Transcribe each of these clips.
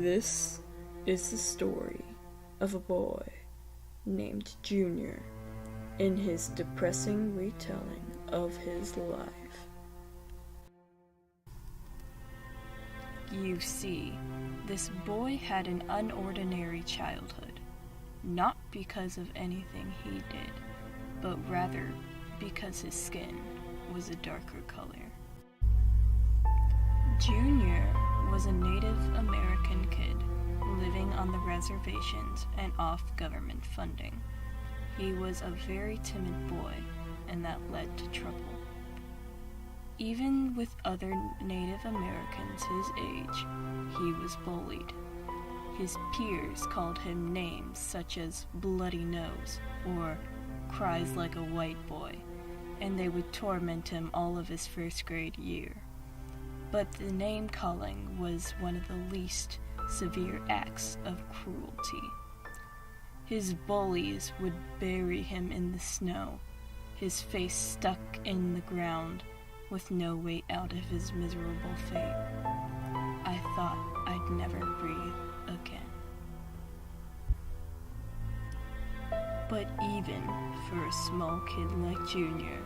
This is the story of a boy named Junior in his depressing retelling of his life. You see, this boy had an unordinary childhood, not because of anything he did, but rather because his skin was a darker color. Junior was a Native American kid living on the reservations and off government funding. He was a very timid boy, and that led to trouble. Even with other Native Americans his age, he was bullied. His peers called him names such as Bloody Nose or Cries Like a White Boy, and they would torment him all of his first grade year. But the name-calling was one of the least severe acts of cruelty. His bullies would bury him in the snow, his face stuck in the ground, with no way out of his miserable fate. I thought I'd never breathe again. But even for a small kid like Junior,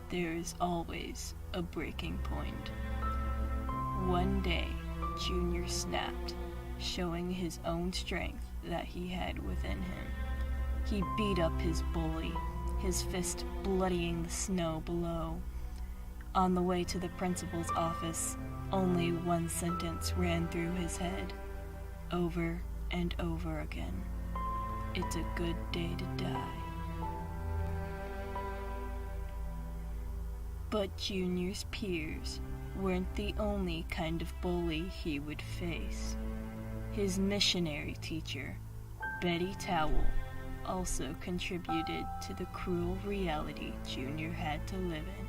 there is always a breaking point. One day, Junior snapped, showing his own strength that he had within him. He beat up his bully, his fist bloodying the snow below. On the way to the principal's office, only one sentence ran through his head, over and over again. It's a good day to die. But Junior's peers weren't the only kind of bully he would face. His missionary teacher, Betty Towel, also contributed to the cruel reality Junior had to live in.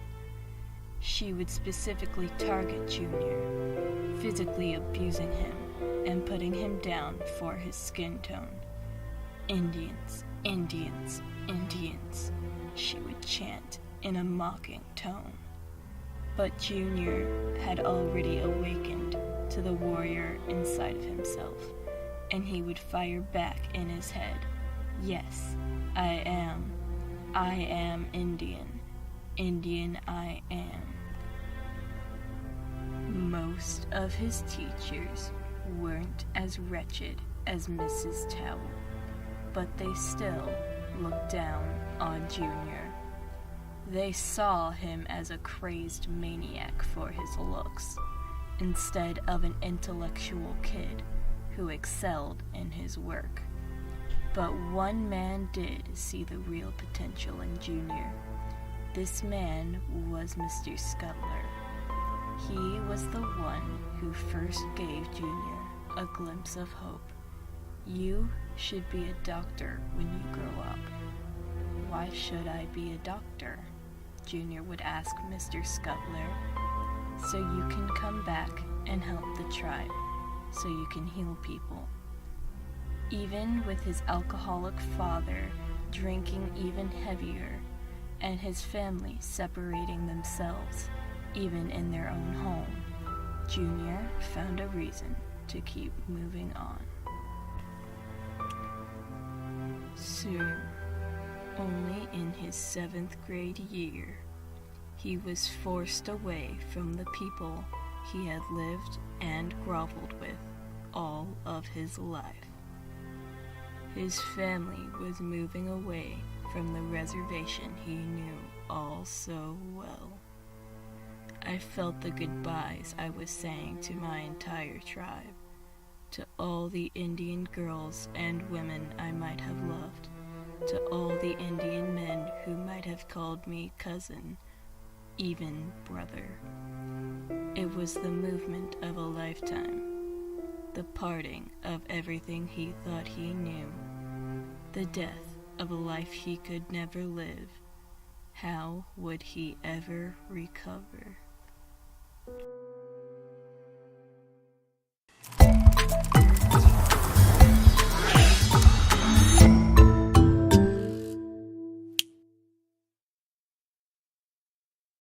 She would specifically target Junior, physically abusing him and putting him down for his skin tone. Indians, Indians, Indians, she would chant in a mocking tone. But Junior had already awakened to the warrior inside of himself, and he would fire back in his head, "Yes, I am Indian. Indian I am." Most of his teachers weren't as wretched as Mrs. Towel, but they still looked down on Junior. They saw him as a crazed maniac for his looks, instead of an intellectual kid who excelled in his work. But one man did see the real potential in Junior. This man was Mr. Scutler. He was the one who first gave Junior a glimpse of hope. "You should be a doctor when you grow up." "Why should I be a doctor?" Junior would ask Mr. Scutler. "So you can come back and help the tribe, so you can heal people." Even with his alcoholic father drinking even heavier, and his family separating themselves, even in their own home, Junior found a reason to keep moving on. Soon, only in his 7th grade year, he was forced away from the people he had lived and groveled with all of his life. His family was moving away from the reservation he knew all so well. I felt the goodbyes I was saying to my entire tribe, to all the Indian girls and women I might have loved, to all the Indian men who might have called me cousin, even brother. It was the movement of a lifetime, the parting of everything he thought he knew, the death of a life he could never live. How would he ever recover?